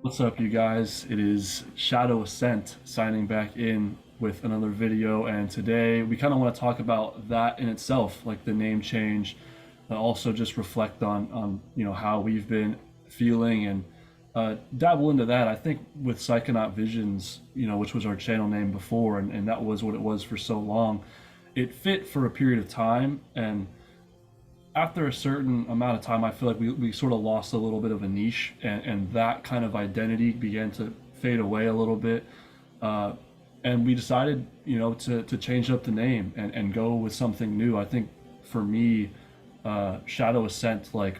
What's up, you guys? It is Shadow Ascent signing back in with another video, and today we kind of want to talk about that in itself, like the name change, also just reflect on how we've been feeling and dabble into that. I think with Psychonaut Visions, which was our channel name before, and that was what it was for so long, it fit for a period of time, and after a certain amount of time, I feel like we sort of lost a little bit of a niche, and that kind of identity began to fade away a little bit. Uh, and we decided, to change up the name and go with something new. I think for me, Shadow Ascent, like,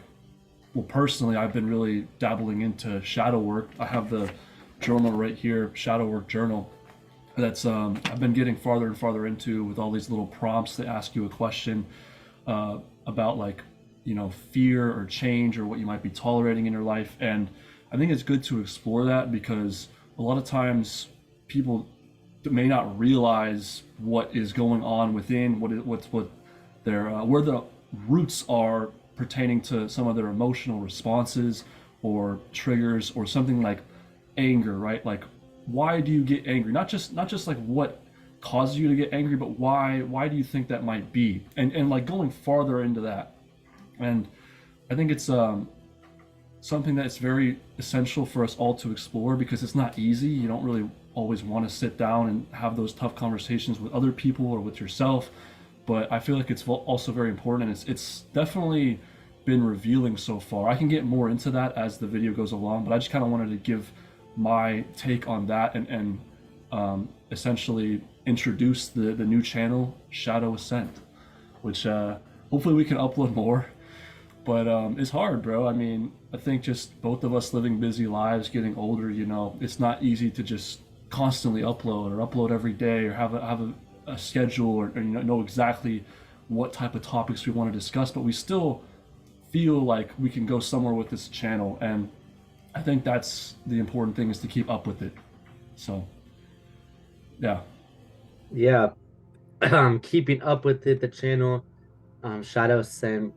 well, personally, I've been really dabbling into shadow work. I have the journal right here, Shadow Work Journal, that's I've been getting farther and farther into with all these little prompts that ask you a question about, like, fear or change or what you might be tolerating in your life. And I think it's good to explore that because a lot of times people may not realize what is going on within what their where the roots are pertaining to some of their emotional responses or triggers or something like anger, right? Like, why do you get angry? Not just like what causes you to get angry, but why do you think that might be? And like going farther into that. And I think it's something that's very essential for us all to explore because it's not easy. You don't really always want to sit down and have those tough conversations with other people or with yourself. But I feel like it's also very important, and it's definitely been revealing so far. I can get more into that as the video goes along, but I just kind of wanted to give my take on that and essentially introduce the new channel, Shadow Ascent, which hopefully we can upload more. But it's hard, bro. I mean, I think just both of us living busy lives, getting older, it's not easy to just constantly upload or upload every day or have a schedule or know exactly what type of topics we want to discuss. But we still feel like we can go somewhere with this channel, and I think that's the important thing, is to keep up with it. So, yeah. Yeah, keeping up with it, the channel, Shadow Ascent,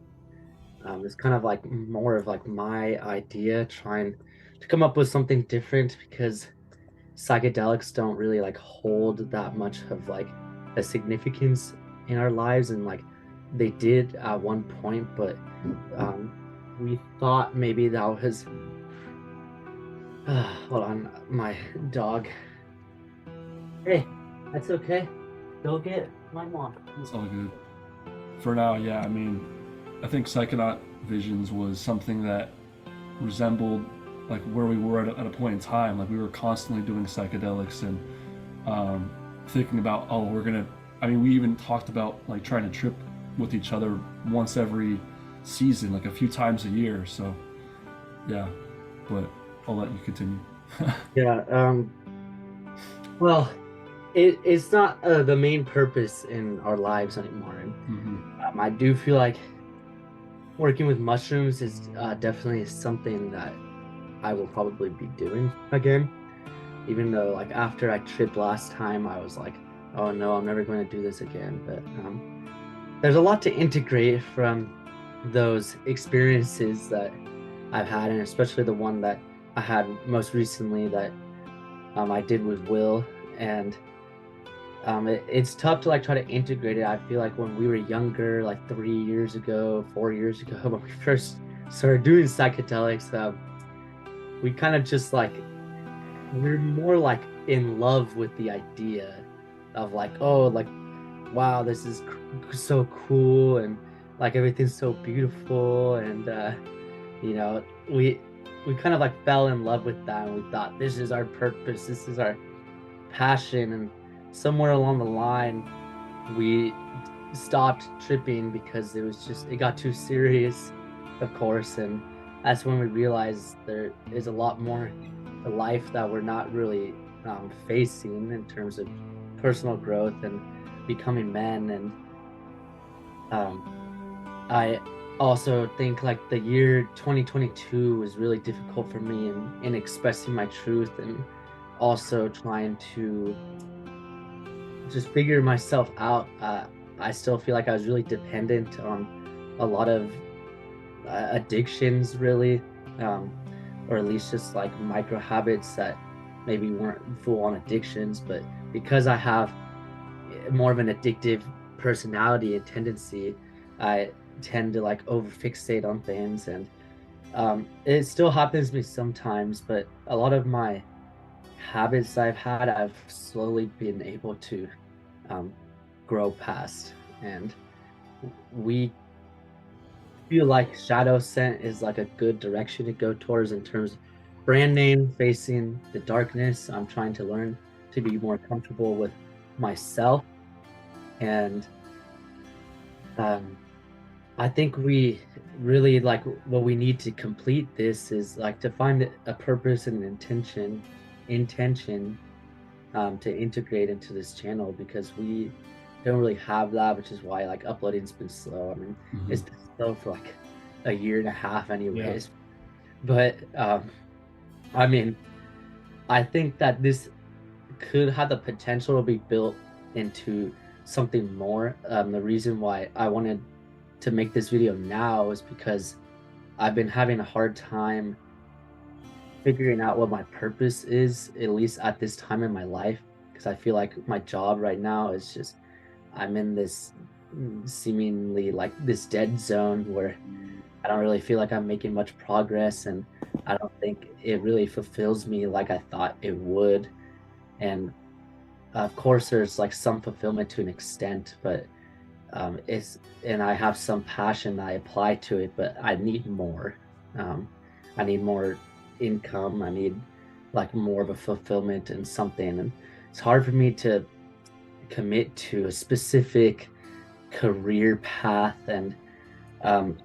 is kind of like more of like my idea, trying to come up with something different because psychedelics don't really like hold that much of like a significance in our lives, and like they did at one point, but um, we thought maybe that was hold on, my dog. Hey, that's okay. Go get my mom. It's all good. For now, yeah, I mean, I think Psychonaut Visions was something that resembled like where we were at a point in time. Like, we were constantly doing psychedelics and thinking about, oh, we're gonna. I mean, we even talked about like trying to trip with each other once every season, like a few times a year. So, yeah, but I'll let you continue. Yeah, well, it's not the main purpose in our lives anymore. And Hmm. I do feel like working with mushrooms is definitely something that I will probably be doing again. Even though, like, after I tripped last time, I was like, oh no, I'm never going to do this again. But there's a lot to integrate from those experiences that I've had, and especially the one that I had most recently that I did with Will. And it's tough to like try to integrate it. I feel like when we were younger, like 3 years ago, 4 years ago, when we first started doing psychedelics, we kind of just like we're more like in love with the idea of like, oh, like, wow, this is so cool, and like everything's so beautiful, and you know, we kind of like fell in love with that, and we thought this is our purpose, this is our passion. And somewhere along the line we stopped tripping because it got too serious, of course. And that's when we realized there is a lot more to life that we're not really facing in terms of personal growth and becoming men. And um, I also think like the year 2022 was really difficult for me in expressing my truth, and also trying to just figure myself out. I still feel like I was really dependent on a lot of addictions, really. Um, or at least just like micro habits that maybe weren't full on addictions, but because I have more of an addictive personality and tendency, I tend to like over fixate on things, and it still happens to me sometimes, but a lot of my habits I've had, I've slowly been able to um, grow past. And we feel like Shadow Ascent is like a good direction to go towards in terms of brand name, facing the darkness. I'm trying to learn to be more comfortable with myself. And um, I think we really like what we need to complete this is like to find a purpose and intention to integrate into this channel, because we don't really have that, which is why like uploading's been slow. I mean, it's been slow for like a year and a half anyways. But I mean, I think that this could have the potential to be built into something more. The reason why I wanted to make this video now is because I've been having a hard time figuring out what my purpose is, at least at this time in my life, because I feel like my job right now is just, I'm in this seemingly like this dead zone where I don't really feel like I'm making much progress, and I don't think it really fulfills me like I thought it would. And of course, there's like some fulfillment to an extent, but it's, and I have some passion that I apply to it, but I need more. I need more income. I need like more of a fulfillment in something, and it's hard for me to commit to a specific career path. And um,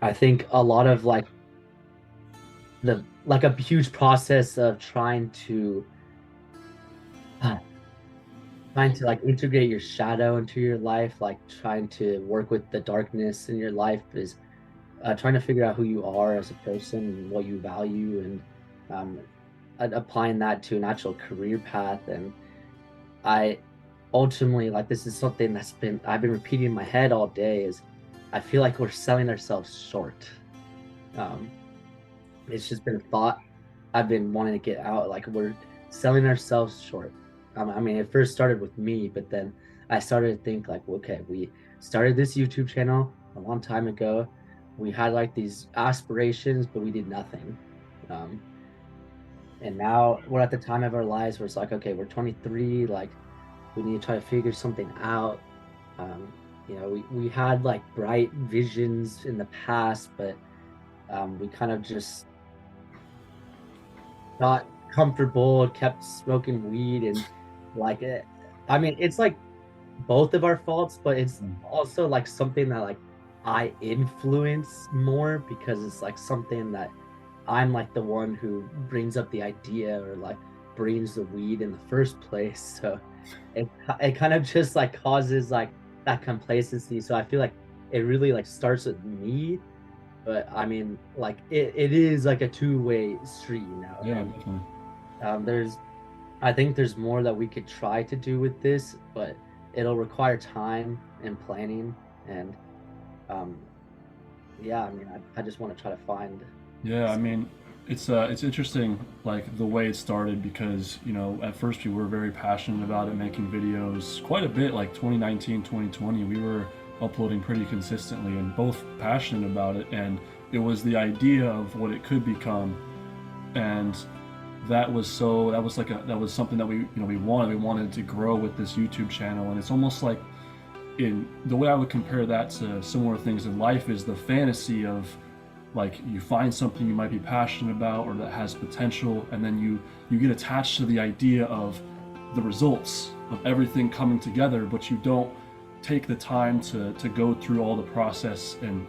I think a lot of like a huge process of trying to like integrate your shadow into your life, like trying to work with the darkness in your life, is trying to figure out who you are as a person and what you value, and um, applying that to an actual career path. And I ultimately, like, this is something I've been repeating in my head all day, is I feel like we're selling ourselves short. Um, it's just been a thought I've been wanting to get out. Like, we're selling ourselves short. I mean, it first started with me, but then I started to think like, okay, we started this YouTube channel a long time ago. We had like these aspirations, but we did nothing. Um, and now we're at the time of our lives where it's like, okay, we're 23, like we need to try to figure something out. Um, we had like bright visions in the past, but we kind of just got comfortable, kept smoking weed, and like it. I mean, it's like both of our faults, but it's also like something that like I influence more, because it's like something that I'm like the one who brings up the idea, or like brings the weed in the first place. So it kind of just like causes like that complacency. So I feel like it really like starts with me, but I mean, like it is like a two-way street, Yeah, and definitely. there's, I think there's more that we could try to do with this, but it'll require time and planning. And um, yeah, I mean, I just want to try to find. Yeah, I mean, it's interesting, like the way it started, because at first we were very passionate about it, making videos quite a bit. Like 2019, 2020, we were uploading pretty consistently and both passionate about it, and it was the idea of what it could become. And that was something that we wanted to grow with this YouTube channel. And it's almost like, in the way I would compare that to similar things in life, is the fantasy of, like, you find something you might be passionate about or that has potential, and then you get attached to the idea of the results of everything coming together, but you don't take the time to go through all the process, and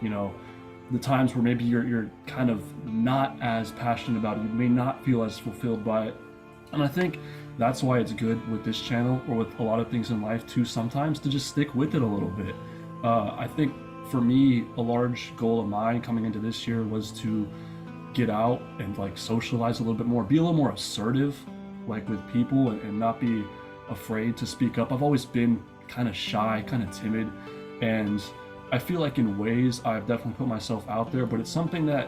the times where maybe you're kind of not as passionate about it, you may not feel as fulfilled by it. And I think that's why it's good with this channel, or with a lot of things in life too, sometimes to just stick with it a little bit. I think for me, a large goal of mine coming into this year was to get out and like socialize a little bit more, be a little more assertive, like with people, and not be afraid to speak up. I've always been kind of shy, kind of timid, and I feel like in ways I've definitely put myself out there, but it's something that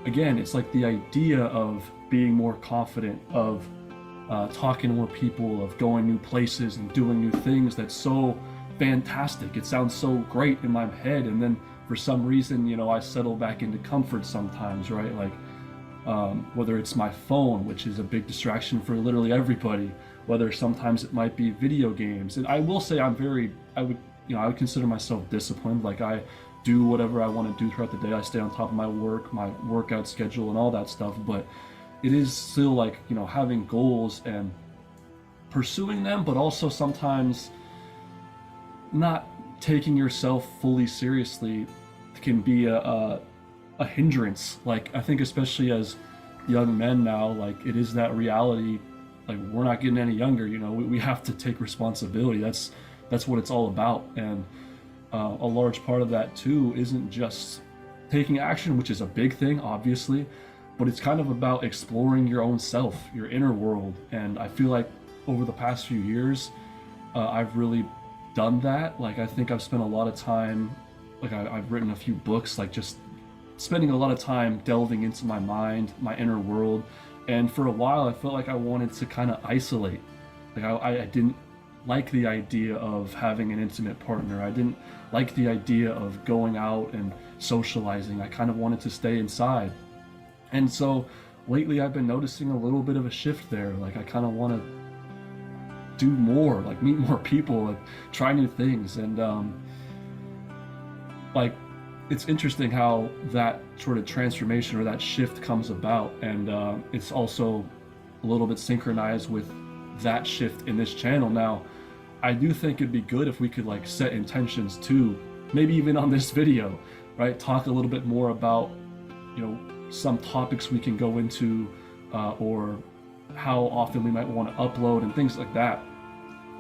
again, it's like the idea of being more confident, of talking to more people, of going new places and doing new things. That's so fantastic. It sounds so great in my head, and then for some reason, you know, I settle back into comfort sometimes, right? Like whether it's my phone, which is a big distraction for literally everybody, whether sometimes it might be video games. And I will say I would, you know, I would consider myself disciplined. Like I do whatever I want to do throughout the day. I stay on top of my work, my workout schedule, and all that stuff. But it is still like, you know, having goals and pursuing them, but also sometimes not taking yourself fully seriously can be a hindrance. Like I think especially as young men now, like it is that reality. Like we're not getting any younger, you know. We have to take responsibility. That's what it's all about. And a large part of that too isn't just taking action, which is a big thing, obviously, but it's kind of about exploring your own self, your inner world. And I feel like over the past few years, I've really done that. Like I think I've spent a lot of time, like I've written a few books, like just spending a lot of time delving into my mind, my inner world. And for a while, I felt like I wanted to kind of isolate. Like I didn't like the idea of having an intimate partner. I didn't like the idea of going out and socializing. I kind of wanted to stay inside. And so lately I've been noticing a little bit of a shift there. Like I kind of want to do more, like meet more people, like try new things. And like it's interesting how that sort of transformation or that shift comes about. And it's also a little bit synchronized with that shift in this channel. Now, I do think it'd be good if we could like set intentions too, maybe even on this video, right? Talk a little bit more about, you know, some topics we can go into, or how often we might want to upload and things like that.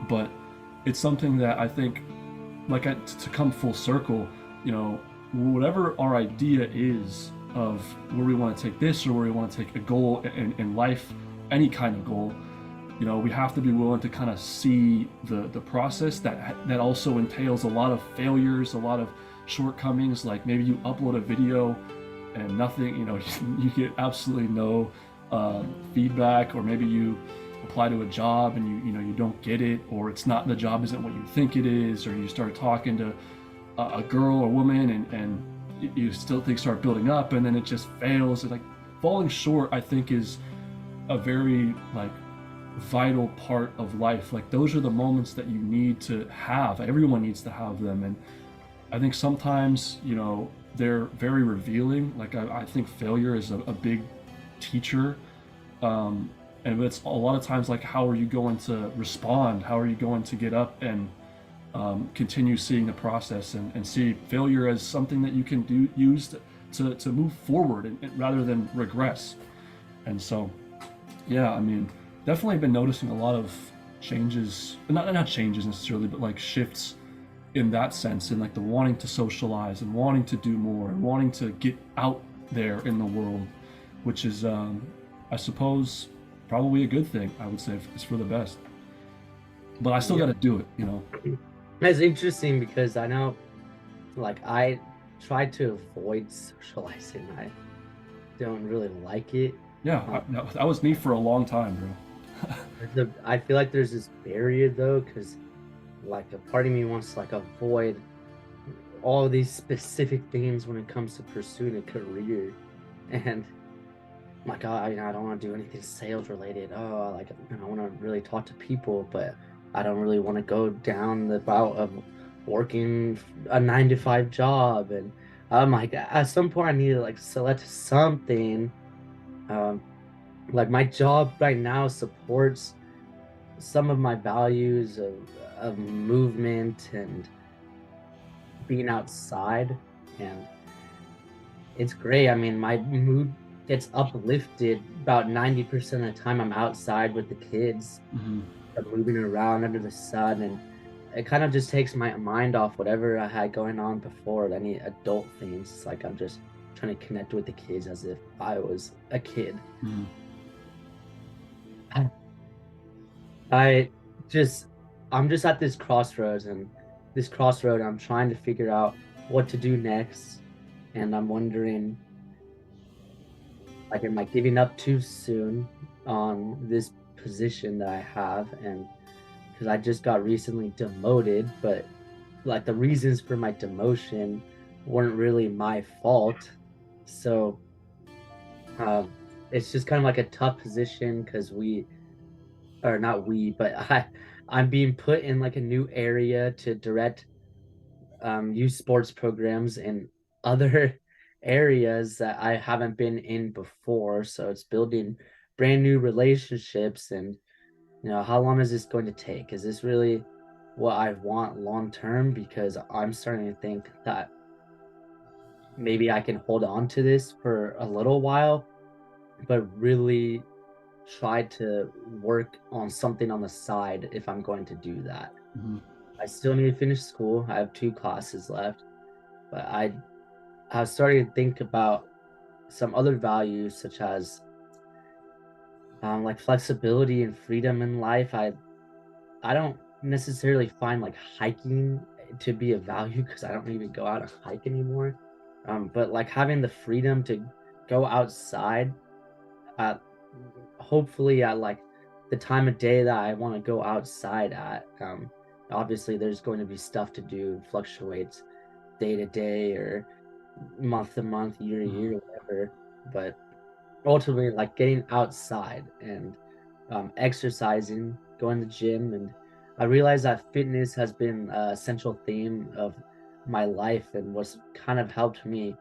But it's something that I think, like to come full circle, you know, whatever our idea is of where we want to take this or where we want to take a goal in life, any kind of goal, you know, we have to be willing to kind of see the process that also entails a lot of failures, a lot of shortcomings. Like maybe you upload a video and nothing, you know, you get absolutely no feedback, or maybe you apply to a job and you know you don't get it, or it's not, the job isn't what you think it is, or you start talking to a girl or woman and you still things start building up and then it just fails. It's like falling short, I think, is a very like vital part of life. Like those are the moments that you need to have. Everyone needs to have them. And I think sometimes, you know, they're very revealing. Like I think failure is a big teacher. And it's a lot of times like, how are you going to respond? How are you going to get up and continue seeing the process and see failure as something that you can use to move forward and rather than regress. And so, yeah, I mean, definitely been noticing a lot of changes, not changes necessarily, but like shifts in that sense, in like the wanting to socialize and wanting to do more and wanting to get out there in the world, which is, I suppose, probably a good thing. I would say it's for the best. But I still got to do it, you know. It's interesting because I know, like, I try to avoid socializing. I don't really like it. Yeah, that was me for a long time, bro. I feel like there's this barrier though, because like a part of me wants to like avoid all these specific things when it comes to pursuing a career, and like I don't want to do anything sales related. Oh, like I want to really talk to people, but I don't really want to go down the route of working a 9-to-5 job. And I'm like, at some point I need to like select something. Like my job right now supports some of my values of movement and being outside, and it's great. I mean, my mood gets uplifted about 90% of the time I'm outside with the kids. Mm-hmm. Moving around under the sun, and it kind of just takes my mind off whatever I had going on before, any adult things. It's like I'm just trying to connect with the kids as if I was a kid. Mm-hmm. I'm just at this crossroads, and this crossroad I'm trying to figure out what to do next. And I'm wondering, like, am I giving up too soon on this position that I have? And because I just got recently demoted, but like the reasons for my demotion weren't really my fault. So um, it's just kind of like a tough position because or not we, but I'm being put in like a new area to direct youth sports programs in other areas that I haven't been in before. So it's building brand new relationships. And how long is this going to take? Is this really what I want long term? Because I'm starting to think that maybe I can hold on to this for a little while, but really try to work on something on the side if I'm going to do that. Mhm. I still need to finish school. I have 2 classes left, but I was starting to think about some other values such as like flexibility and freedom in life. I don't necessarily find like hiking to be a value because I don't even go out and hike anymore. But like having the freedom to go outside at hopefully at like the time of day that I want to go outside at. Obviously there's going to be stuff to do, fluctuates day to day or month to month, year to Mhm. year, whatever. But ultimately, like getting outside and exercising, going to the gym, and I realized that fitness has been a central theme of my life and what's kind of helped me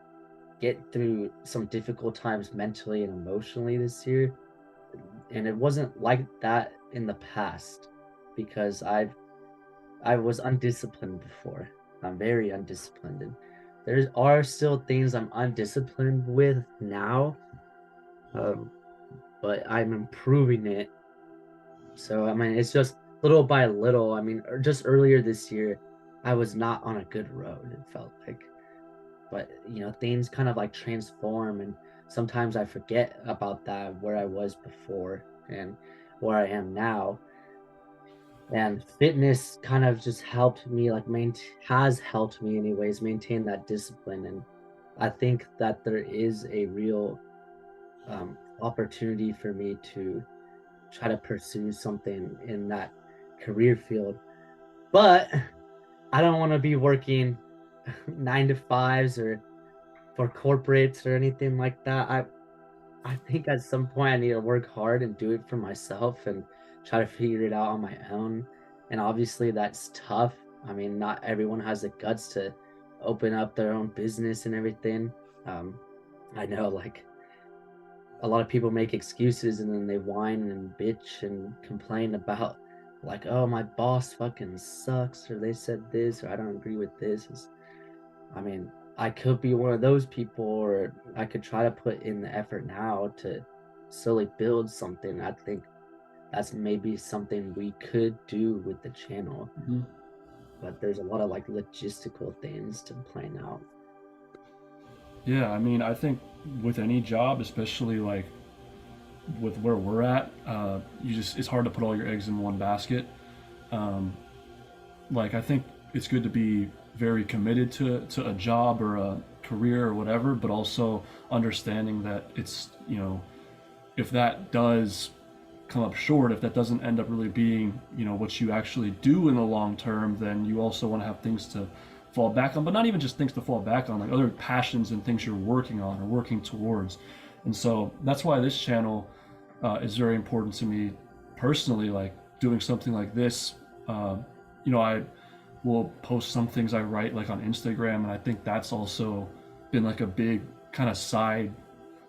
get through some difficult times mentally and emotionally this year. And it wasn't like that in the past because I was undisciplined before. I'm very undisciplined. And there are still things I'm undisciplined with now, um, but I'm improving it. So, I mean, it's just little by little. I mean, just earlier this year, I was not on a good road, it felt like. But, things kind of like transform, and sometimes I forget about that, where I was before and where I am now. And fitness kind of just helped me like has helped me anyways maintain that discipline. And I think that there is a real opportunity for me to try to pursue something in that career field, but I don't want to be working 9 to 5s or for corporates or anything like that. I think at some point I need to work hard and do it for myself and try to figure it out on my own. And obviously that's tough. I mean, not everyone has the guts to open up their own business and everything. Um, I know like a lot of people make excuses and then they whine and bitch and complain about like, oh, my boss fucking sucks, or they said this, or I don't agree with this. I mean, I could be one of those people, or I could try to put in the effort now to slowly build something. I think that's maybe something we could do with the channel, Mhm. but there's a lot of like logistical things to plan out. Yeah, I mean, I think with any job, especially like with where we're at, it's hard to put all your eggs in one basket. Um, like I think it's good to be very committed to a job or a career or whatever, but also understanding that it's if that does come up short, if that doesn't end up really being what you actually do in the long term, then you also want to have things to fall back on, but not even just things to fall back on, like other passions and things you're working on or working towards. And so that's why this channel is very important to me personally. Like doing something like this, uh, I will post some things I write like on Instagram, and I think that's also been like a big kind of side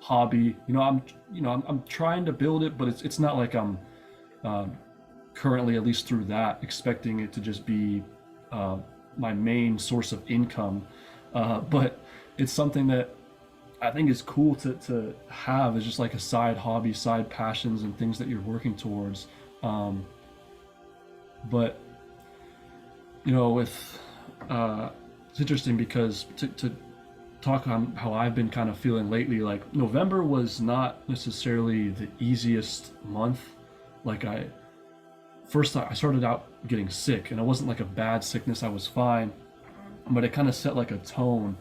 hobby. I'm trying to build it, but it's not like I'm um, currently, at least through that, expecting it to just be uh, my main source of income. But it's something that I think is cool to have as just like a side hobby, side passions, and things that you're working towards. Um, but with it's interesting because to talk on how I've been kind of feeling lately, like November was not necessarily the easiest month. Like I started out getting sick, and it wasn't like a bad sickness, I was fine, but it kind of set like a tone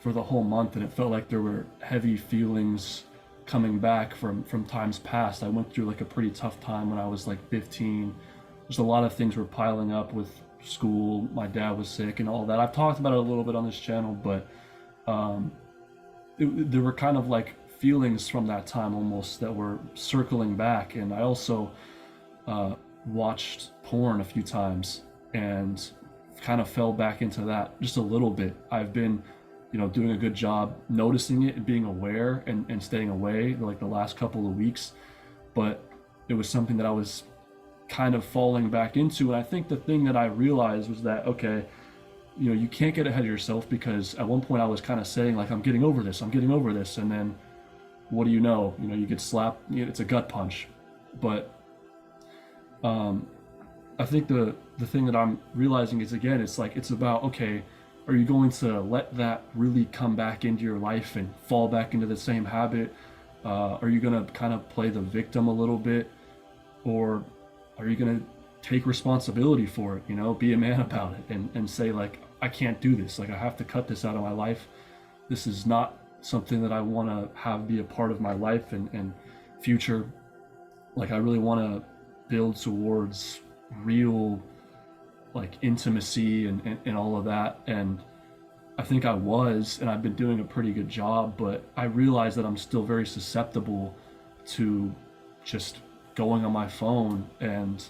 for the whole month, and it felt like there were heavy feelings coming back from times past. I went through like a pretty tough time when I was like 15. There's a lot of things were piling up with school. My dad was sick and all that. I've talked about it a little bit on this channel, but um, there were kind of like feelings from that time almost that were circling back. And I also uh, watched porn a few times and kind of fell back into that just a little bit. I've been, doing a good job noticing it and being aware and staying away like the last couple of weeks, but it was something that I was kind of falling back into. And I think the thing that I realized was that, okay, you can't get ahead of yourself, because at one point I was kind of saying like, I'm getting over this, and then what do you know? You get slapped. It's a gut punch. But I think the thing that I'm realizing is, again, it's like, it's about, okay, are you going to let that really come back into your life and fall back into the same habit? Are you going to kind of play the victim a little bit, or are you going to take responsibility for it? Be a man about it and say like, I can't do this. Like, I have to cut this out of my life. This is not something that I want to have be a part of my life and future. Like, I really want to build towards real like intimacy and all of that. And I think I was, and I've been doing a pretty good job, but I realize that I'm still very susceptible to just going on my phone and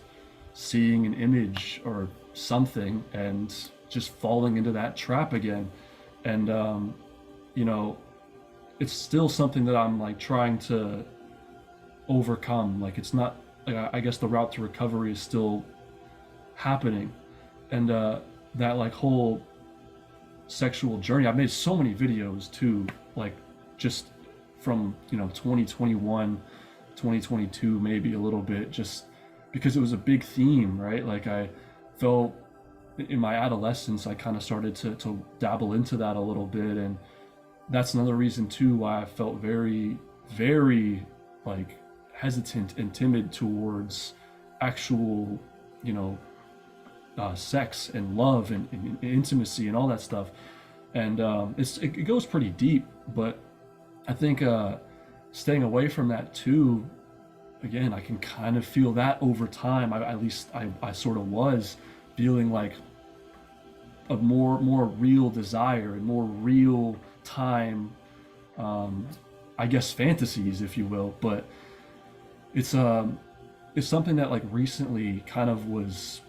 seeing an image or something and just falling into that trap again. And it's still something that I'm like trying to overcome. Like, it's not like, I guess the route to recovery is still happening. And that like whole sexual journey, I've made so many videos too, like just from 2021, 2022, maybe a little bit, just because it was a big theme, right? Like, I felt in my adolescence I kind of started to dabble into that a little bit, and that's another reason too why I felt very, very like hesitant and timid towards actual sex and love and intimacy and all that stuff. And it goes pretty deep, but I think staying away from that too, again, I can kind of feel that over time. At least I sort of was feeling like a more real desire and more real time, I guess fantasies, if you will. But it's something that like recently kind of was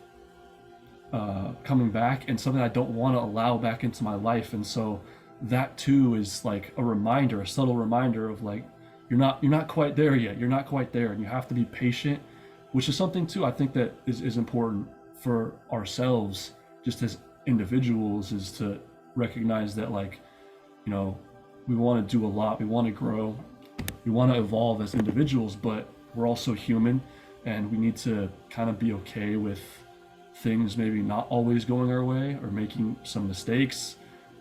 coming back, and something I don't want to allow back into my life. And so that too is like a reminder, a subtle reminder of like, you're not quite there yet. You're not quite there, and you have to be patient, which is something too I think that is important for ourselves, just as individuals, is to recognize that like, we want to do a lot, we want to grow, we want to evolve as individuals, but we're also human, and we need to kind of be okay with things maybe not always going our way, or making some mistakes,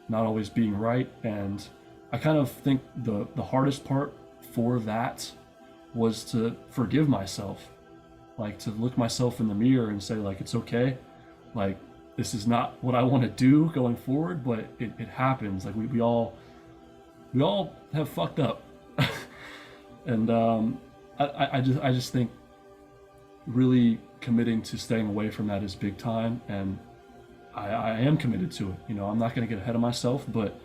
not always being right. And I kind of think the hardest part for that was to forgive myself, like to look myself in the mirror and say like, it's okay, like this is not what I want to do going forward, but it happens. Like we all have fucked up. And I just think really committing to staying away from that is big time, and I am committed to it. I'm not going to get ahead of myself, but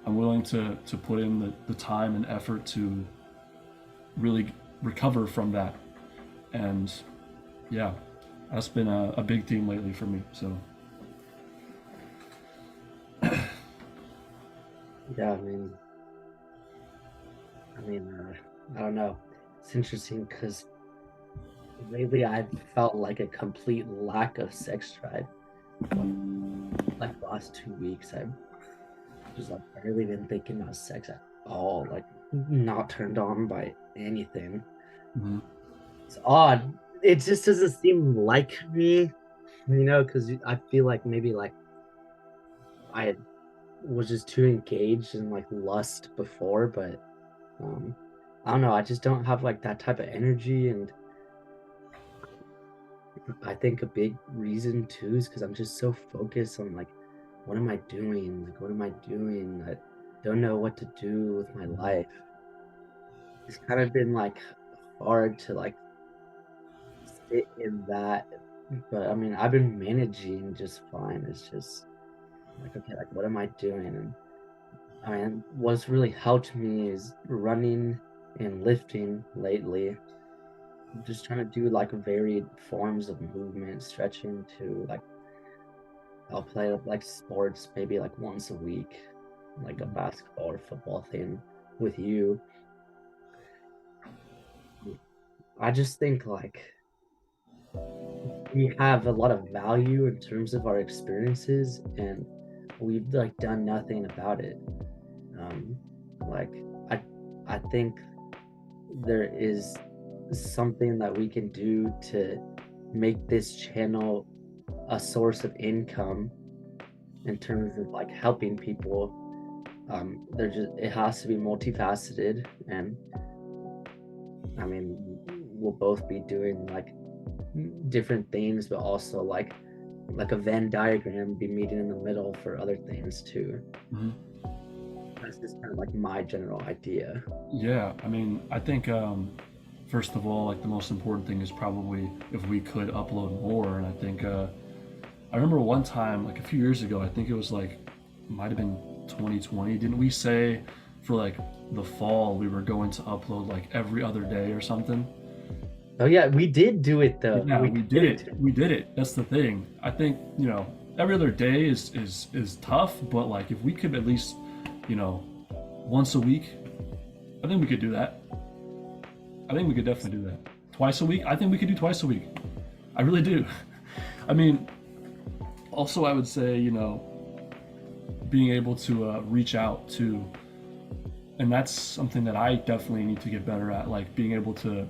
I'm willing to put in the time and effort to really recover from that. And yeah, that's been a big theme lately for me. So Yeah, I don't know. It's interesting because lately I've felt like a complete lack of sex drive. Like the last 2 weeks, I've just like barely been thinking about sex at all. Like, not turned on by anything. mm-hmm. It's odd. It just doesn't seem like me, because I feel like maybe like I was just too engaged in like lust before, but I don't know. I just don't have like that type of energy, and I think a big reason too is because I'm just so focused on like, what am I doing? Like, what am I doing? I don't know what to do with my life. it's kind of been like hard to like sit in that. But I mean, I've been managing just fine. It's just like, okay, like what am I doing? And I mean, what's really helped me is running and lifting lately. Just trying to do like varied forms of movement, stretching to like I'll play like sports maybe like once a week, like a basketball or football thing with you. I just think like we have a lot of value in terms of our experiences, and we've like done nothing about it. Um, like I, I think there is something that we can do to make this channel a source of income in terms of like helping people. It has to be multifaceted, and I mean, we'll both be doing like different things, but also like a Venn diagram be meeting in the middle for other things too. Mm-hmm. That's just kind of like my general idea. Yeah, I mean, I think first of all, like the most important thing is probably if we could upload more. And I think I remember one time, like a few years ago, I think it was like might have been 2020. Didn't we say for like the fall we were going to upload like every other day or something? Oh yeah, we did do it though. Yeah, We we did did it. We did it. That's the thing. I think, every other day is tough, but like if we could at least, you know, once a week, I think we could do that. I think we could definitely do that. Twice a week? I think we could do twice a week. I really do. I mean, also I would say, being able to reach out to, and that's something that I definitely need to get better at, like being able to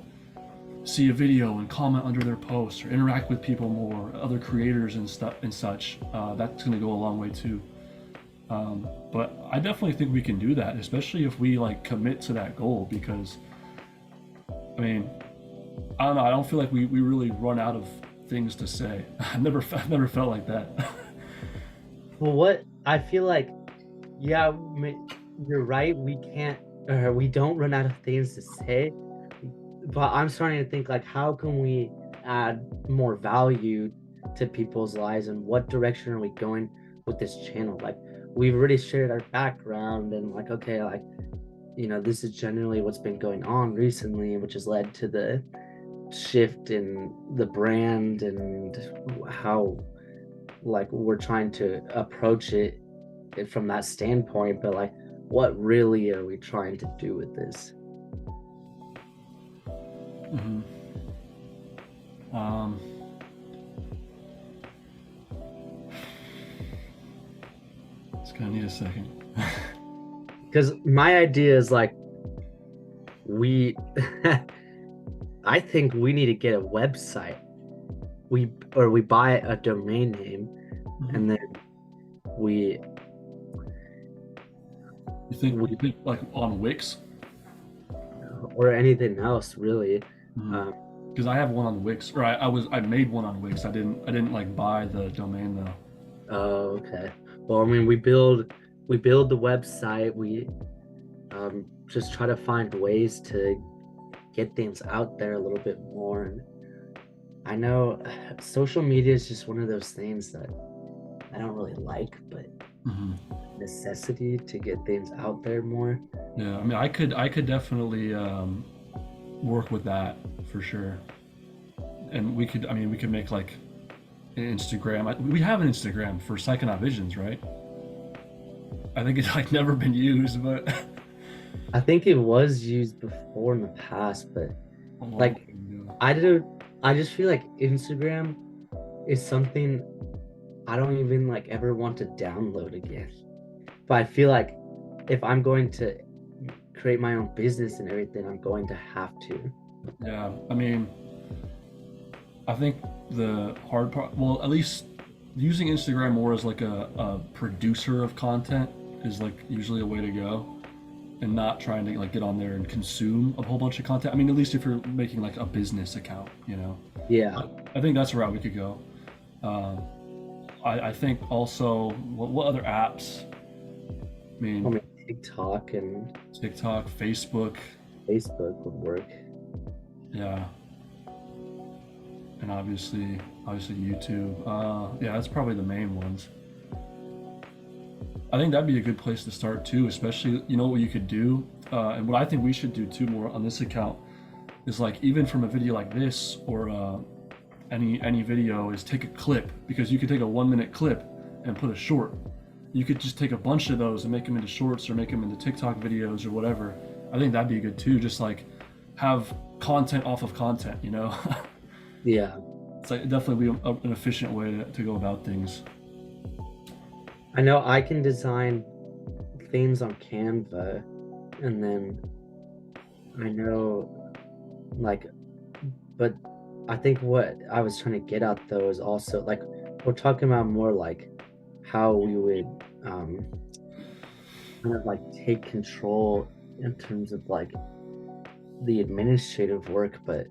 see a video and comment under their posts or interact with people more, other creators and stuff and such. That's going to go a long way too. But I definitely think we can do that, especially if we like commit to that goal. Because I mean, I don't know. I don't feel like we really run out of things to say. I've never felt like that. Well, what I feel like, yeah, you're right. We can't, or we don't run out of things to say. But I'm starting to think like, how can we add more value to people's lives, and what direction are we going with this channel? Like, we've already shared our background, and like, okay, like, this is generally what's been going on recently, which has led to the shift in the brand and how like we're trying to approach it from that standpoint. But like, what really are we trying to do with this? hmm Um, it's gonna need a second. Because my idea is like, we I think we need to get a website. We buy a domain name, and then we You think like on Wix? or anything else really. Um, Because I have one on Wix, or I made one on Wix. I didn't like buy the domain though. oh, okay. Well, I mean, we build the website. We just try to find ways to get things out there a little bit more. And I know social media is just one of those things that I don't really like, but hmm necessity to get things out there more. Yeah, I mean, I could definitely work with that for sure. And we could make like an Instagram. We have an Instagram for Psychonaut Visions, right? I think it's like never been used, but I think it was used before in the past, but a long like time ago. I just feel like Instagram is something I don't even like ever want to download again. But I feel like if I'm going to create my own business and everything, I'm going to have to. Yeah, I mean, I think the hard part, well, at least using Instagram more as like a producer of content is like usually a way to go, and not trying to like get on there and consume a whole bunch of content. I mean, at least if you're making like a business account, Yeah. I think that's a route we could go. Um, I think also what other apps? I I mean, mean, TikTok and TikTok, Facebook. Facebook would work. Yeah. And obviously YouTube. Yeah, that's probably the main ones. I think that'd be a good place to start too, especially you know what you could do, and what I think we should do too more on this account is like even from a video like this or any video is take a clip, because you could take a 1 minute clip and put a short. You could just take a bunch of those and make them into shorts or make them into TikTok videos or whatever. I think that'd be good too. Just like have content off of content, you know. Yeah. It's like definitely be an efficient way to go about things. I know I can design themes on Canva, and then I know, like, but I think what I was trying to get at though is also like we're talking about more like how we would kind of like take control in terms of like the administrative work, but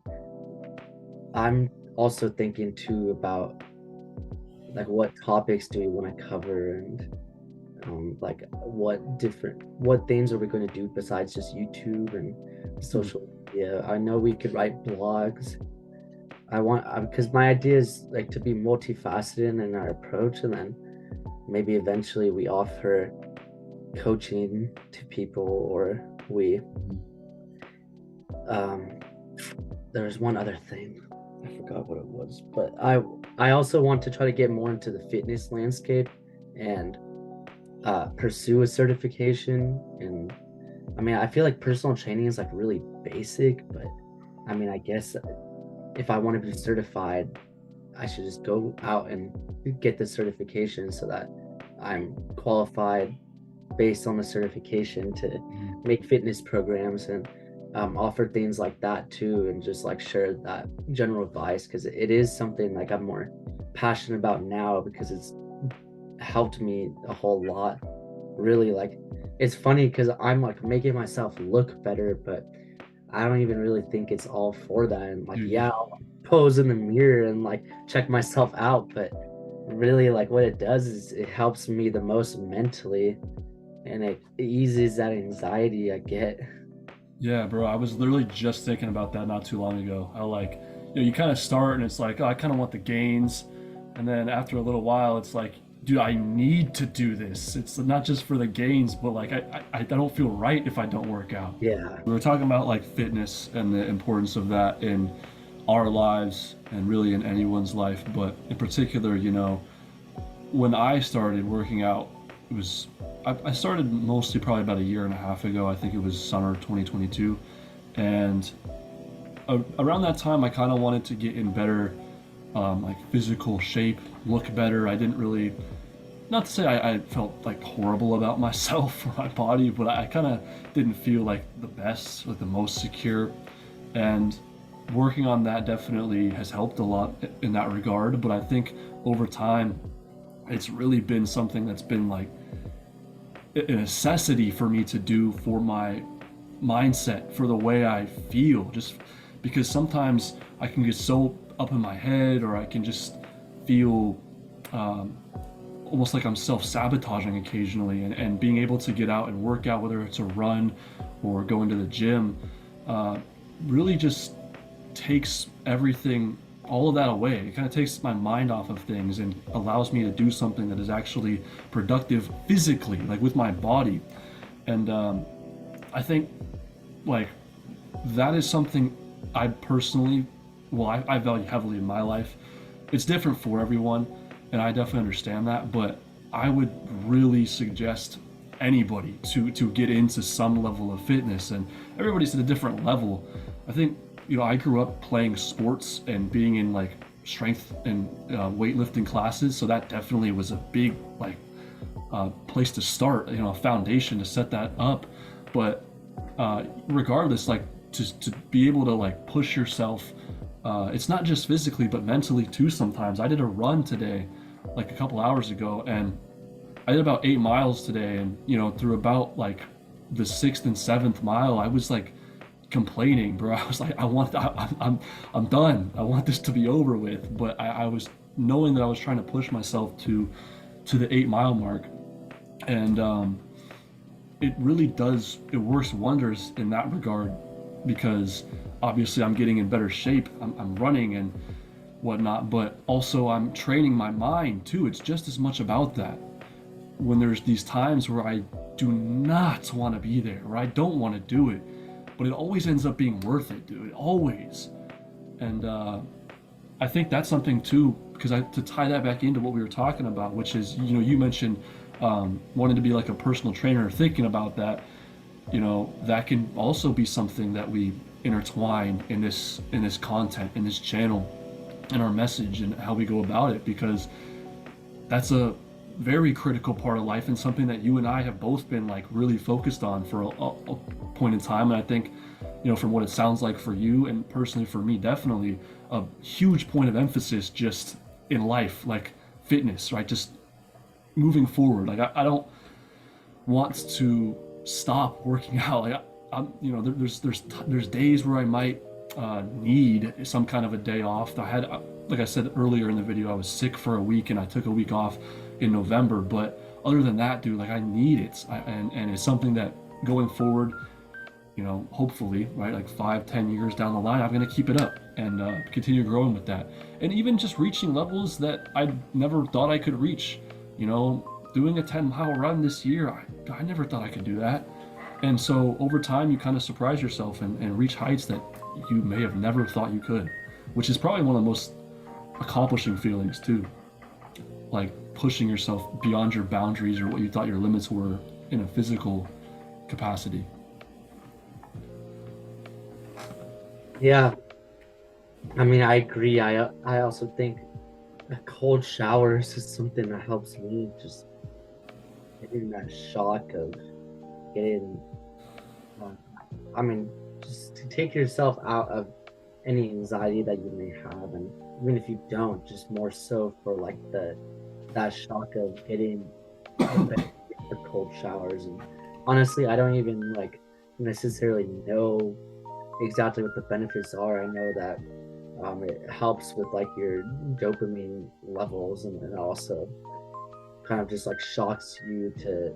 I'm also thinking too about like what topics do we want to cover, and like what things are we going to do besides just YouTube and social media. I know we could write blogs. I want because my idea is like to be multifaceted in our approach, and then maybe eventually we offer coaching to people, or we um there's one other thing, I forgot what it was, but I also want to try to get more into the fitness landscape and pursue a certification. And I mean, I feel like personal training is like really basic, but I mean, I guess if I want to be certified, I should just go out and get the certification so that I'm qualified based on the certification to make fitness programs and offer things like that too, and just like share that general advice, because it is something like I'm more passionate about now because it's helped me a whole lot. Really, like it's funny because I'm like making myself look better, but I don't even really think it's all for that. And like, Dude, yeah, I'll pose in the mirror and like check myself out, but really like what it does is it helps me the most mentally, and it eases that anxiety I get. yeah, bro. I was literally just thinking about that not too long ago. How like, you know, you kind of start and it's like, oh, I kind of want the gains, and then after a little while, it's like, dude, I need to do this. It's not just for the gains, but like, I don't feel right if I don't work out. Yeah. We were talking about like fitness and the importance of that in our lives and really in anyone's life, but in particular, you know, when I started working out, it was I started mostly probably about a year and a half ago. I think it was summer 2022, and around that time, I kind of wanted to get in better, like physical shape, look better. I didn't really, not to say I felt like horrible about myself or my body, but I kind of didn't feel like the best, like the most secure, and working on that definitely has helped a lot in that regard. But I think over time, it's really been something that's been like a necessity for me to do for my mindset, for the way I feel, just because sometimes I can get so up in my head, or I can just feel almost like I'm self-sabotaging occasionally, and being able to get out and work out, whether it's a run or going to the gym, really just takes everything, all of that away. It kind of takes my mind off of things and allows me to do something that is actually productive physically, like with my body. And I think like that is something I personally, well, I value heavily in my life. It's different for everyone, and I definitely understand that, but I would really suggest anybody to get into some level of fitness, and everybody's at a different level. I think, you know, I grew up playing sports and being in like strength and weightlifting classes, so that definitely was a big like place to start, you know, a foundation to set that up. But regardless, like to be able to like push yourself, it's not just physically but mentally too. Sometimes I did a run today, like a couple hours ago, and I did about 8 miles today, and you know, through about like the 6th and 7th mile, I was like complaining, bro. I was like, I'm done. I want this to be over with. But I was knowing that I was trying to push myself to the 8 mile mark, and it really does, it works wonders in that regard. because obviously I'm getting in better shape. I'm running and whatnot, but also I'm training my mind too. It's just as much about that. When there's these times where I do not want to be there, or I don't want to do it, but it always ends up being worth it, dude. Always. And I think that's something too, because to tie that back into what we were talking about, which is, you mentioned wanting to be like a personal trainer, thinking about that. That can also be something that we intertwine in this content, in this channel, in our message, and how we go about it, because that's a very critical part of life and something that you and I have both been like really focused on for a point in time. And I think, from what it sounds like for you and personally for me, definitely a huge point of emphasis just in life, like fitness, right? Just moving forward. Like I don't want to stop working out. Like there's days where I might need some kind of a day off. Like I said earlier in the video, I was sick for a week and I took a week off in November. But other than that, dude, like I need it. And it's something that going forward, hopefully, right, like 5-10 years down the line, I'm going to keep it up and continue growing with that. And even just reaching levels that I never thought I could reach. Doing a 10-mile run this year, I never thought I could do that. And so over time, you kind of surprise yourself and reach heights that you may have never thought you could, which is probably one of the most accomplishing feelings too. Like pushing yourself beyond your boundaries or what you thought your limits were in a physical capacity. Yeah, I mean, I agree. I also think cold showers is something that helps me just getting that shock of getting. I mean, just to take yourself out of any anxiety that you may have, and even if you don't, just more so for like that shock of getting the cold showers. And honestly, I don't even like necessarily know exactly what the benefits are. I know that it helps with like your dopamine levels, and also kind of just like shocks you to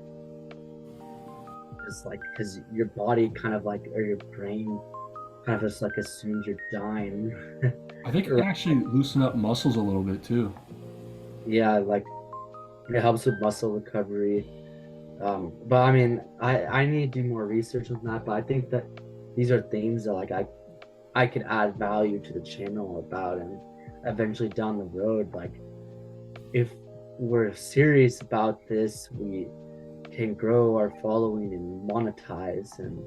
just like, because your body kind of like, or your brain kind of just like assumes you're dying. I think it can actually loosen up muscles a little bit too. Yeah, like it helps with muscle recovery. But I mean, I need to do more research on that, but I think that these are things that like I could add value to the channel about, and eventually down the road, like if we're serious about this, we can grow our following and monetize. And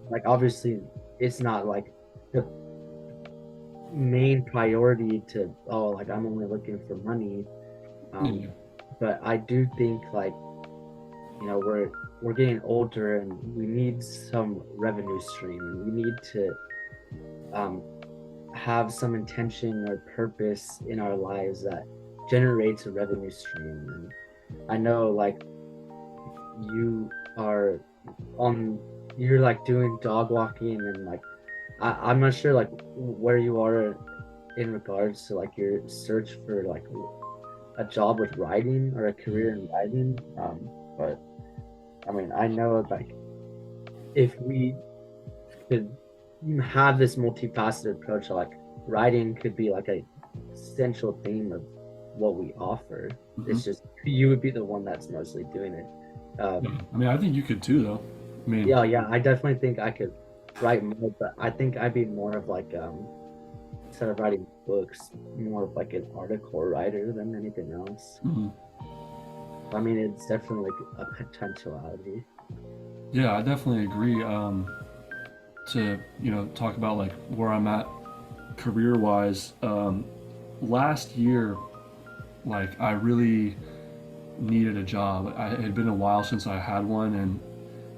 like obviously it's not like the main priority to, oh, like I'm only looking for money. Yeah. But I do think like, we're getting older and we need some revenue stream, and we need to have some intention or purpose in our lives that generates a revenue stream. And I know like you're like doing dog walking, and like I'm not sure like where you are in regards to like your search for like a job with writing or a career in writing. But I mean, I know like if we could have this multifaceted approach, like writing could be like a central theme of what we offer. Mm-hmm. It's just you would be the one that's mostly doing it. I mean, I think you could too, though. I mean, yeah, I definitely think I could write more, but I think I'd be more of like instead of writing books, more of like an article writer than anything else. Mm-hmm. I mean, it's definitely like a potentiality. Yeah, I definitely agree. To talk about like where I'm at career-wise. Last year, like I really needed a job. It had been a while since I had one, and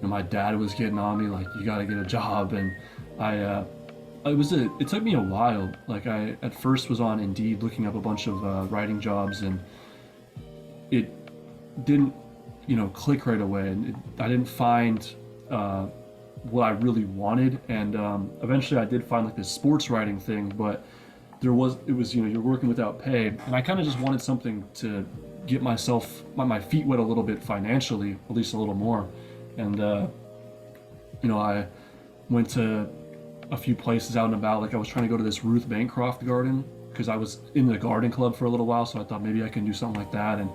my dad was getting on me like, you got to get a job. And it took me a while. Like I at first was on Indeed looking up a bunch of writing jobs, and it didn't click right away, and I didn't find what I really wanted. And eventually I did find like this sports writing thing, but it was you're working without pay, and I kind of just wanted something to get my feet wet a little bit financially, at least a little more. And I went to a few places out and about. Like I was trying to go to this Ruth Bancroft garden because I was in the garden club for a little while, so I thought maybe I can do something like that. And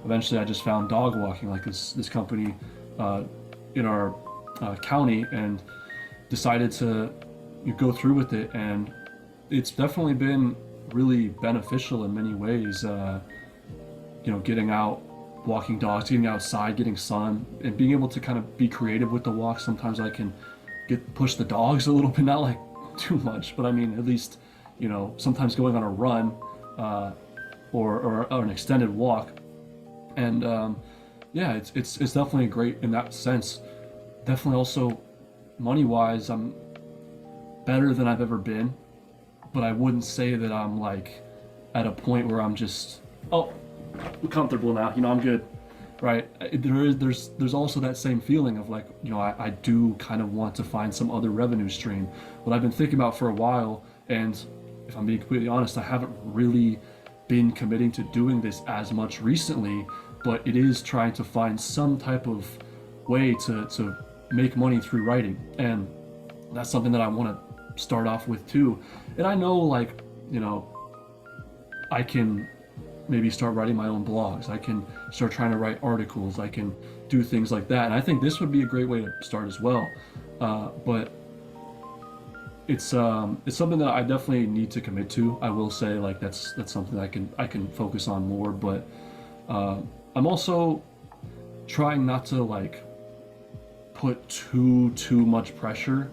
eventually I just found dog walking, like this company in our county, and decided to go through with it. And it's definitely been really beneficial in many ways. Getting out, walking dogs, getting outside, getting sun, and being able to kind of be creative with the walk. Sometimes I can push the dogs a little bit, not like too much, but I mean at least sometimes going on a run or an extended walk. And yeah, it's definitely great in that sense. Definitely also money wise, I'm better than I've ever been, but I wouldn't say that I'm like at a point where I'm just comfortable now. I'm good, right? There's also that same feeling of like I do kind of want to find some other revenue stream. What I've been thinking about for a while, and if I'm being completely honest, I haven't really been committing to doing this as much recently, but it is trying to find some type of way to make money through writing, and that's something that I want to start off with too. And I know like I can maybe start writing my own blogs, I can start trying to write articles, I can do things like that, and I think this would be a great way to start as well. But it's something that I definitely need to commit to. I will say like that's something that I can focus on more, but I'm also trying not to like put too much pressure,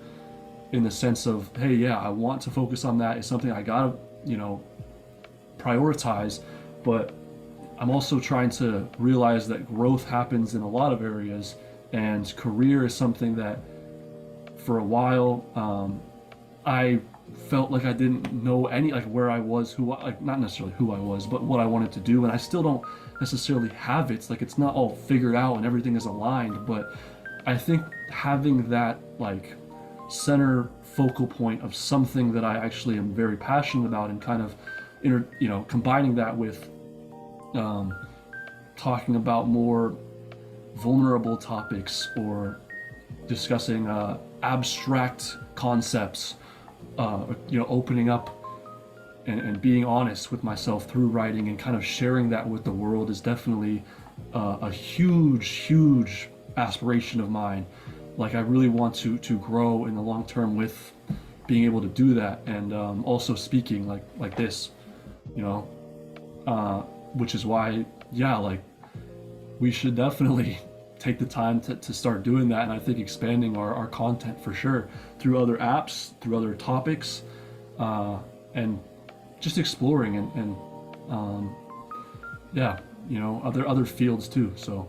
in the sense of, hey, yeah, I want to focus on that. It's something I gotta prioritize, but I'm also trying to realize that growth happens in a lot of areas, and career is something that for a while I felt like I didn't know any, like where I was, like not necessarily who I was, but what I wanted to do, and I still don't necessarily have it. It's like it's not all figured out and everything is aligned, but I think having that like center focal point of something that I actually am very passionate about, and kind of combining that with talking about more vulnerable topics, or discussing abstract concepts, opening up and being honest with myself through writing, and kind of sharing that with the world, is definitely a huge aspiration of mine. Like I really want to grow in the long term with being able to do that, and also speaking like this, which is why, yeah, like we should definitely take the time to start doing that. And I think expanding our content for sure through other apps, through other topics, and just exploring and yeah, other fields too. So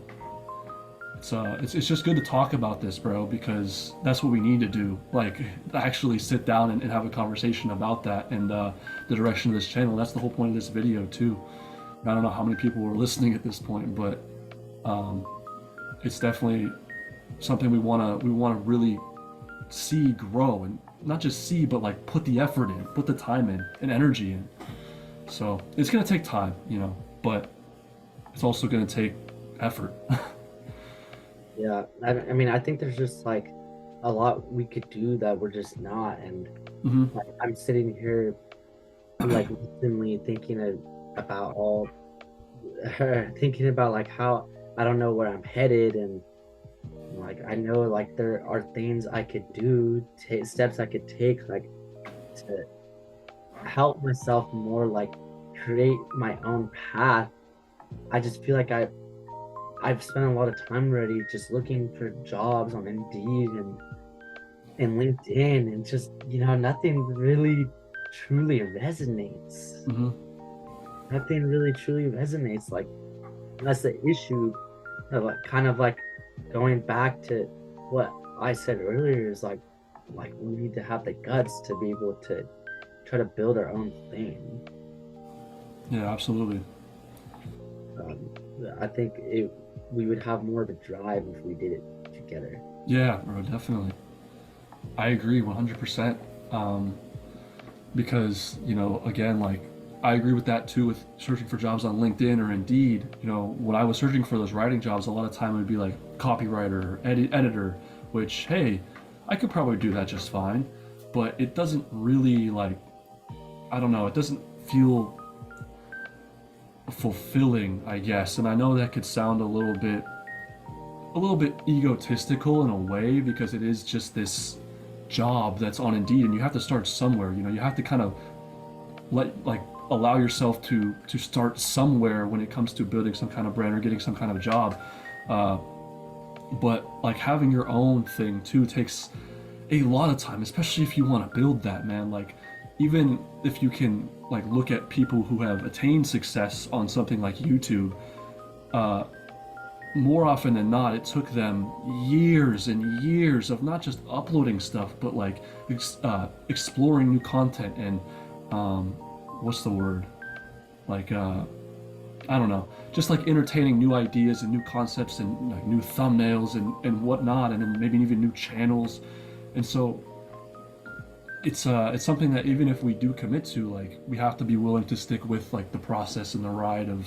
it's just good to talk about this, bro, because that's what we need to do. Like actually sit down and have a conversation about that, and the direction of this channel. That's the whole point of this video too. I don't know how many people were listening at this point, but it's definitely something we wanna really see grow, and not just see, but like put the effort in, put the time in, and energy in. So it's gonna take time, but it's also gonna take effort. Yeah, I mean, I think there's just like a lot we could do that we're just not. And like, I'm sitting here like recently about all thinking about like how I don't know where I'm headed, and like I know like there are things I could do, steps I could take, like to help myself more, like create my own path. I just feel like I've spent a lot of time already just looking for jobs on Indeed and LinkedIn, and just nothing really truly resonates. Nothing really truly resonates. Like that's the issue of like kind of like going back to what I said earlier, is like we need to have the guts to be able to try to build our own thing. Yeah, absolutely. I think we would have more of a drive if we did it together. Yeah, bro, definitely. I agree 100%. Because, again, like I agree with that too, with searching for jobs on LinkedIn or Indeed. When I was searching for those writing jobs, a lot of time it would be like copywriter, editor, which, hey, I could probably do that just fine, but it doesn't really like, I don't know, it doesn't feel fulfilling, I guess. And I know that could sound a little bit egotistical in a way, because it is just this job that's on Indeed, and you have to start somewhere. You know, you have to kind of allow yourself to start somewhere when it comes to building some kind of brand or getting some kind of job. Uh, but like having your own thing too takes a lot of time, especially if you want to build that, man. Like even if you can like look at people who have attained success on something like YouTube, uh, more often than not, it took them years and years of not just uploading stuff, but like exploring new content and what's the word? Like I don't know, just like entertaining new ideas and new concepts and like new thumbnails and whatnot, and then maybe even new channels. And so it's something that even if we do commit to, like we have to be willing to stick with like the process and the ride of,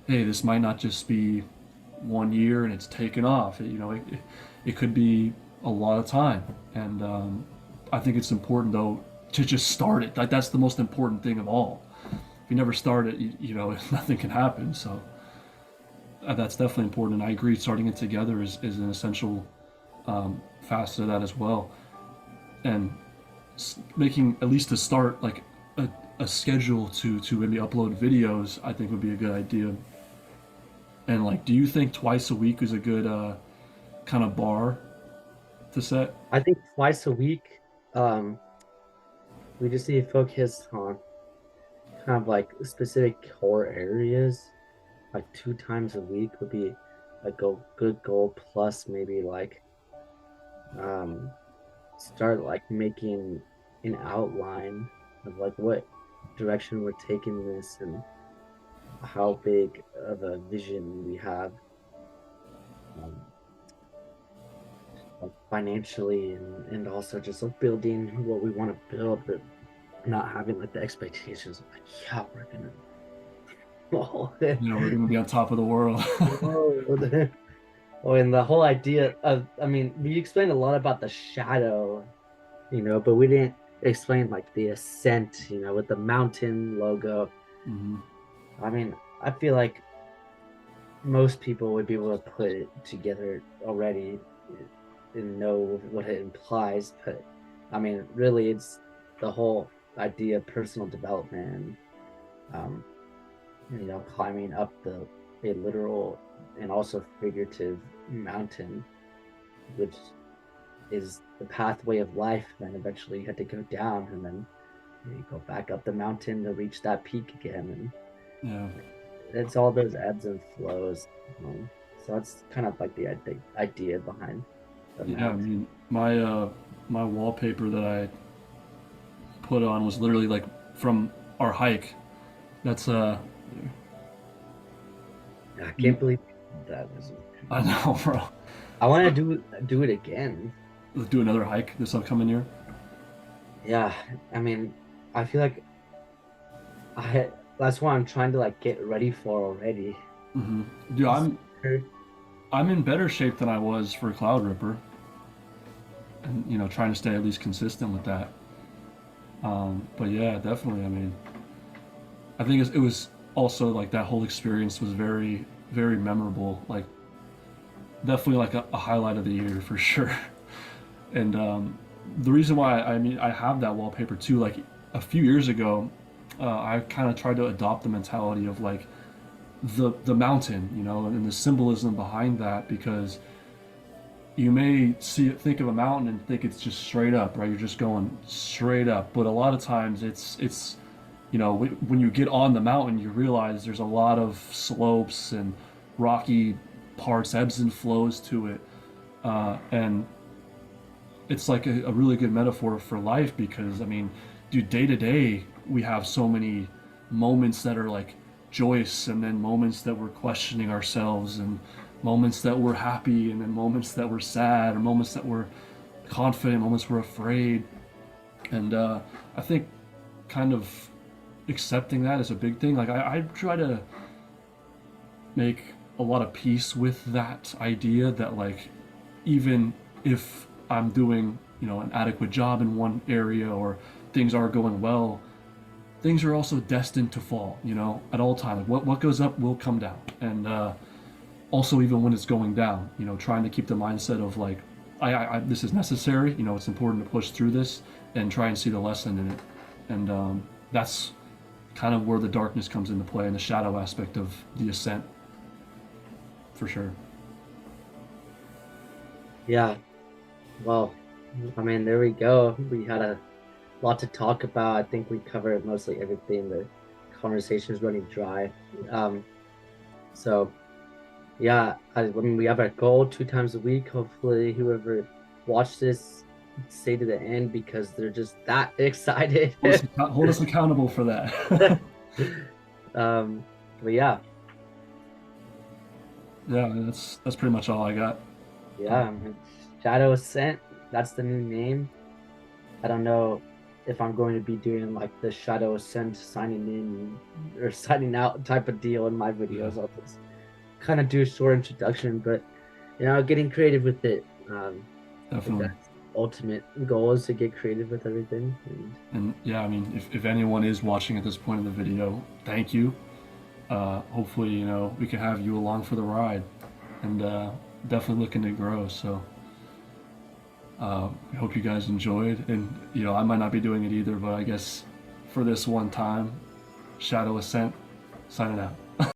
hey, this might not just be 1 year and it's taken off. It could be a lot of time, and I think it's important though to just start it. Like that's the most important thing of all. If you never start it, nothing can happen. So that's definitely important, and I agree. Starting it together is an essential facet of that as well, and making at least to start like a schedule to maybe upload videos, I think would be a good idea. And like, do you think twice a week is a good kind of bar to set? I think twice a week, um, we just need to focus on kind of like specific core areas. Like 2 times a week would be a good goal. Plus, maybe like um, start like making an outline of like what direction we're taking this and how big of a vision we have, um, like financially, and also just like building what we want to build, but not having like the expectations of like, yeah, we're gonna We're going to be on top of the world. whoa. Oh, and the whole idea of, I mean, we explained a lot about the shadow, but we didn't explain like the ascent, with the mountain logo. Hmm. I mean, I feel like most people would be able to put it together already and know what it implies. But I mean, really, it's the whole idea of personal development, um, climbing up a literal and also figurative mountain, which is the pathway of life. Then eventually you have to go down, and then you go back up the mountain to reach that peak again. Yeah. And it's all those ebbs and flows. So that's kind of like the idea behind the Yeah, I mountain. mean, my wallpaper that I put on was literally like from our hike. That's I can't believe that was. I know, bro. I want to do it again. Let's do another hike this upcoming year. Yeah, I mean, I feel like that's what I'm trying to like get ready for already. Hmm. Dude, I'm in better shape than I was for Cloud Ripper, and trying to stay at least consistent with that. But yeah, definitely. I mean, I think it was also like that whole experience was very, very memorable. Like, definitely like a highlight of the year for sure. And the reason why I have that wallpaper too, like a few years ago, I kind of tried to adopt the mentality of like the mountain, and the symbolism behind that, because you may think of a mountain and think it's just straight up, right? You're just going straight up, but a lot of times it's when you get on the mountain, you realize there's a lot of slopes and rocky parts, ebbs and flows to it, and it's like a really good metaphor for life, because I mean, dude, day to day we have so many moments that are like joyous, and then moments that we're questioning ourselves, and moments that we're happy, and then moments that we're sad, or moments that we're confident, moments we're afraid. And I think kind of accepting that is a big thing. Like I try to make a lot of peace with that idea that like even if I'm doing, an adequate job in one area, or things are going well, things are also destined to fall, at all times. What goes up will come down. And also, even when it's going down, trying to keep the mindset of like, this is necessary, it's important to push through this and try and see the lesson in it. And that's kind of where the darkness comes into play, and the shadow aspect of the ascent, for sure. Yeah. Well, I mean, there we go. We had a lot to talk about. I think we covered mostly everything. The conversation is running dry. So yeah, I mean, we have our goal 2 times a week. Hopefully, whoever watched this stay to the end because they're just that excited. Hold us accountable for that. But yeah, Yeah, that's pretty much all I got. yeah. Shadow Ascent. That's the new name. I don't know if I'm going to be doing like the Shadow Ascent signing in or signing out type of deal in my videos. I'll just kind of do a short introduction, but getting creative with it. I think Definitely. that's ultimate goal is to get creative with everything. And yeah, I mean, if anyone is watching at this point in the video, thank you. Hopefully, we can have you along for the ride, and definitely looking to grow. So I hope you guys enjoyed. And I might not be doing it either, but I guess for this one time, Shadow Ascent, signing out.